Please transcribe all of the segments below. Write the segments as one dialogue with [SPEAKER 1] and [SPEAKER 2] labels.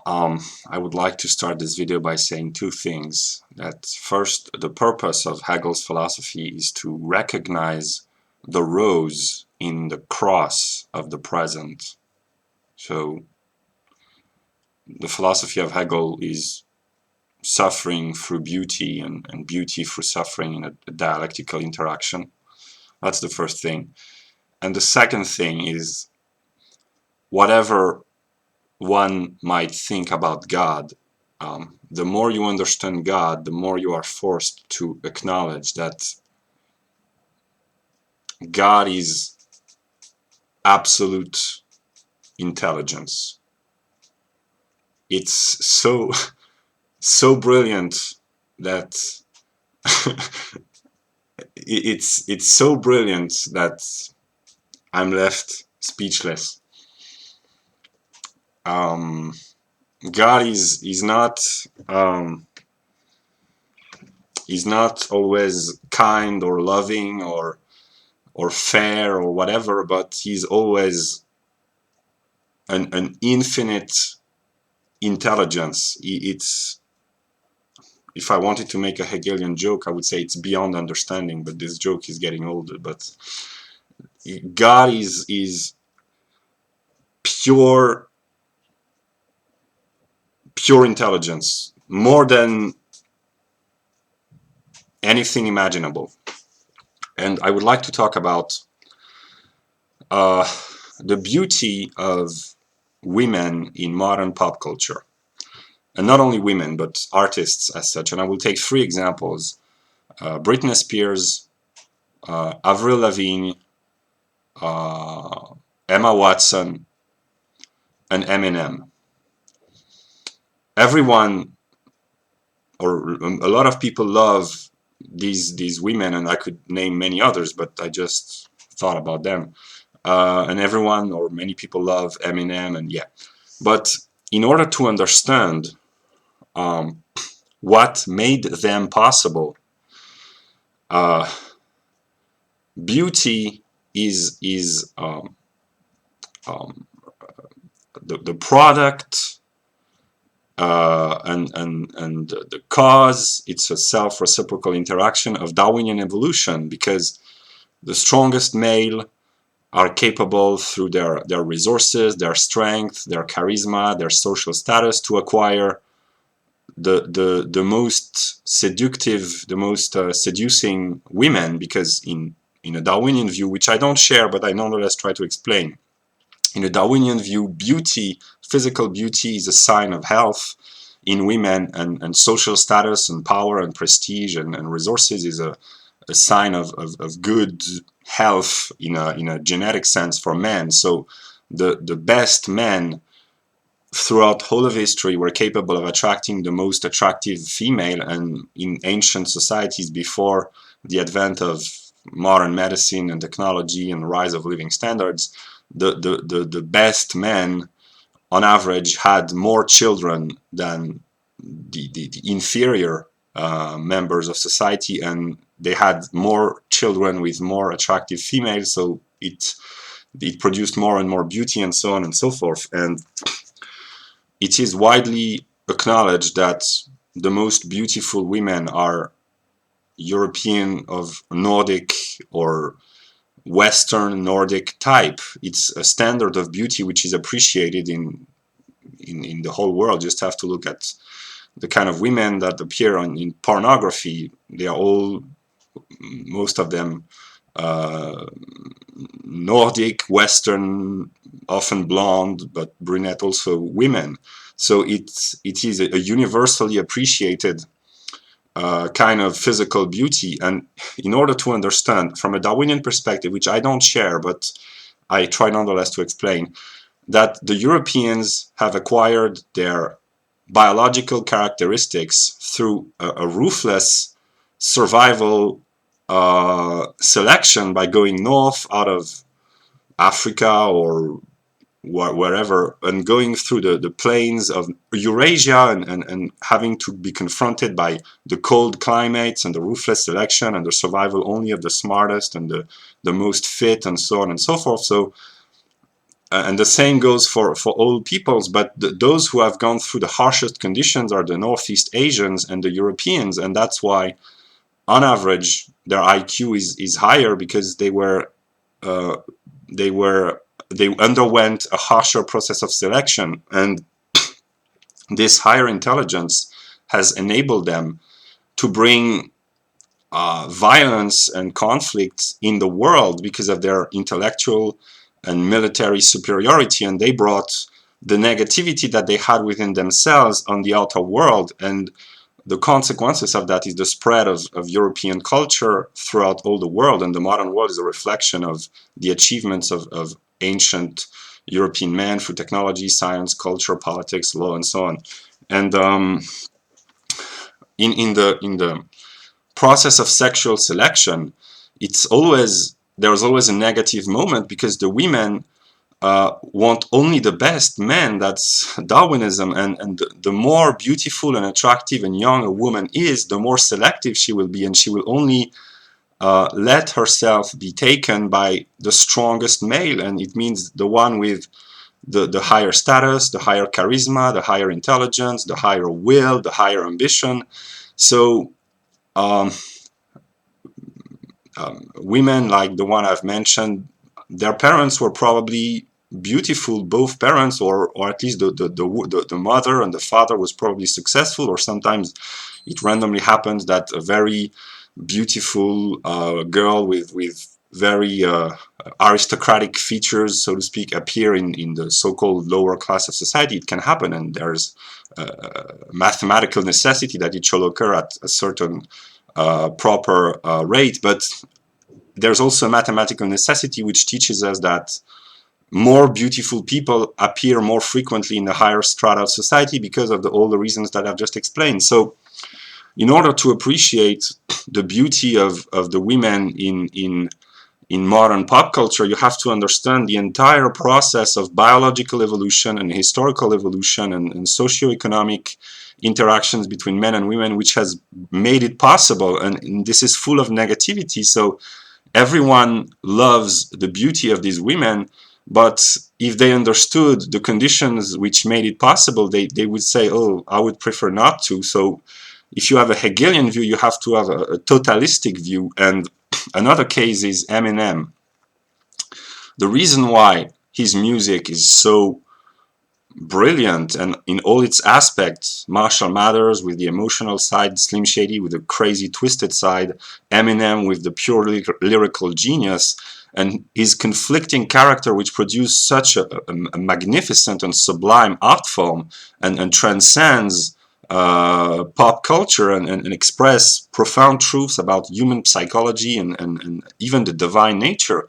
[SPEAKER 1] I would like to start this video by saying two things. That first, the purpose of Hegel's philosophy is to recognize the rose in the cross of the present. So the philosophy of Hegel is suffering through beauty and beauty through suffering in a dialectical interaction. That's the first thing. And the second thing is, whatever one might think about God, the more you understand God, the more you are forced to acknowledge that God is absolute intelligence. It's so brilliant that it's so brilliant that I'm left speechless. God is not always kind or loving or fair or whatever, but he's always an infinite intelligence. It's, if I wanted to make a Hegelian joke, I would say it's beyond understanding, but this joke is getting older. But God is pure intelligence, more than anything imaginable. And I would like to talk about the beauty of women in modern pop culture. And not only women, but artists as such. And I will take three examples. Britney Spears, Avril Lavigne, Emma Watson, and Eminem. Everyone, or a lot of people, love these women, and I could name many others, but I just thought about them. And everyone, or many people, love Eminem, and yeah. But in order to understand what made them possible, beauty is the product and the cause. It's a self-reciprocal interaction of Darwinian evolution, because the strongest male are capable, through their resources, their strength, their charisma, their social status, to acquire the most seductive, the most seducing women. Because in a Darwinian view, which I don't share, but I nonetheless try to explain, in a Darwinian view, beauty, physical beauty, is a sign of health in women, and social status and power and prestige and resources is a sign of good health in a genetic sense for men. So the best men throughout whole of history were capable of attracting the most attractive female. And in ancient societies, before the advent of modern medicine and technology and the rise of living standards, the best men on average had more children than the inferior members of society, and they had more children with more attractive females, so it produced more and more beauty, and so on and so forth. And it is widely acknowledged that the most beautiful women are European of Nordic or Western Nordic type. It's a standard of beauty which is appreciated in the whole world. Just have to look at the kind of women that appear in pornography. They are all, most of them, Nordic, Western, often blonde, but brunette also women. So it is a universally appreciated kind of physical beauty. And in order to understand from a Darwinian perspective, which I don't share, but I try nonetheless to explain, that the Europeans have acquired their biological characteristics through a ruthless survival selection by going north out of Africa or wherever, and going through the plains of Eurasia, and having to be confronted by the cold climates and the ruthless selection and the survival only of the smartest and the most fit, and so on and so forth. So and the same goes for all peoples, but those who have gone through the harshest conditions are the Northeast Asians and the Europeans, and that's why, on average, their IQ is higher, because uh, they were they underwent a harsher process of selection, and this higher intelligence has enabled them to bring violence and conflict in the world because of their intellectual and military superiority, and they brought the negativity that they had within themselves on the outer world, and the consequences of that is the spread of European culture throughout all the world, and the modern world is a reflection of the achievements of ancient European men through technology, science, culture, politics, law, and so on. And in the process of sexual selection, there's always a negative moment, because the women want only the best men. That's Darwinism, and the more beautiful and attractive and young a woman is, the more selective she will be, and she will only let herself be taken by the strongest male, and it means the one with the higher status, the higher charisma, the higher intelligence, the higher will, the higher ambition. So um, women like the one I've mentioned, their parents were probably beautiful, both parents, or at least the mother and the father was probably successful, or sometimes it randomly happens that a very beautiful girl with very aristocratic features, so to speak, appear in the so-called lower class of society. It can happen, and there's a mathematical necessity that it shall occur at a certain proper rate, but there's also a mathematical necessity which teaches us that more beautiful people appear more frequently in the higher strata of society because of all the reasons that I've just explained. So in order to appreciate the beauty of the women in modern pop culture, you have to understand the entire process of biological evolution and historical evolution and socioeconomic interactions between men and women, which has made it possible. And this is full of negativity. So everyone loves the beauty of these women, but if they understood the conditions which made it possible, they would say, oh, I would prefer not to. So if you have a Hegelian view, you have to have a totalistic view. And another case is Eminem. The reason why his music is so brilliant and in all its aspects, Marshall Mathers with the emotional side, Slim Shady with the crazy twisted side, Eminem with the pure lyrical genius, and his conflicting character, which produced such a magnificent and sublime art form, and transcends pop culture, and express profound truths about human psychology and even the divine nature.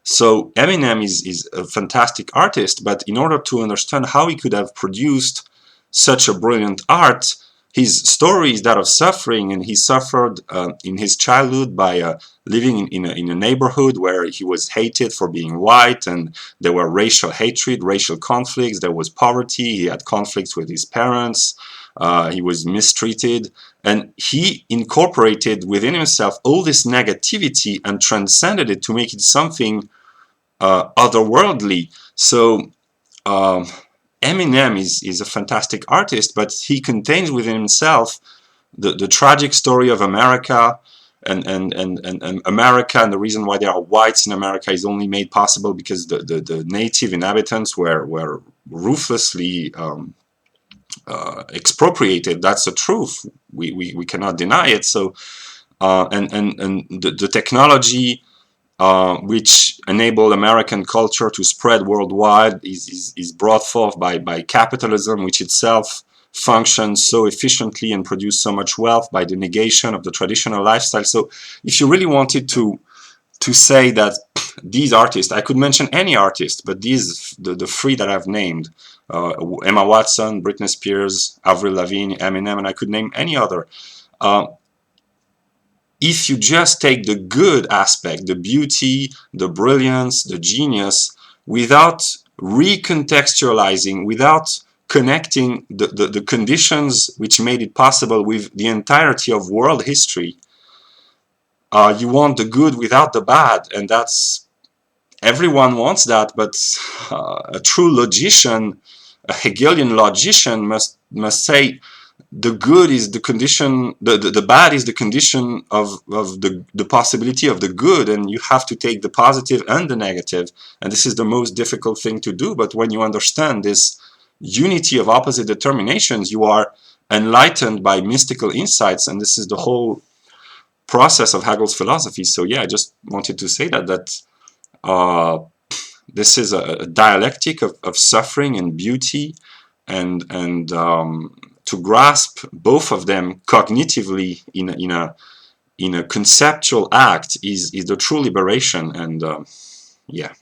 [SPEAKER 1] So Eminem is a fantastic artist, but in order to understand how he could have produced such a brilliant art, his story is that of suffering, and he suffered in his childhood by living in a neighborhood where he was hated for being white, and there were racial hatred, racial conflicts, there was poverty, he had conflicts with his parents, he was mistreated, and he incorporated within himself all this negativity and transcended it to make it something otherworldly. So Eminem is a fantastic artist, but he contains within himself the tragic story of America, and America, and the reason why there are whites in America is only made possible because the native inhabitants were ruthlessly expropriated. That's the truth. We cannot deny it. So and the technology which enabled American culture to spread worldwide is brought forth by capitalism, which itself functions so efficiently and produces so much wealth by the negation of the traditional lifestyle. So if you really wanted to say that these artists, I could mention any artist, but these, the three that I've named, Emma Watson, Britney Spears, Avril Lavigne, Eminem, and I could name any other. If you just take the good aspect, the beauty, the brilliance, the genius, without recontextualizing, without connecting the conditions which made it possible with the entirety of world history, you want the good without the bad, and that's everyone wants that, but a true logician, a Hegelian logician, must say the good is the condition, the bad is the condition of the possibility of the good, and you have to take the positive and the negative, and this is the most difficult thing to do. But when you understand this unity of opposite determinations, you are enlightened by mystical insights, and this is the whole process of Hegel's philosophy. So yeah, I just wanted to say that this is a dialectic of suffering and beauty, and to grasp both of them cognitively in a conceptual act is the true liberation. And yeah.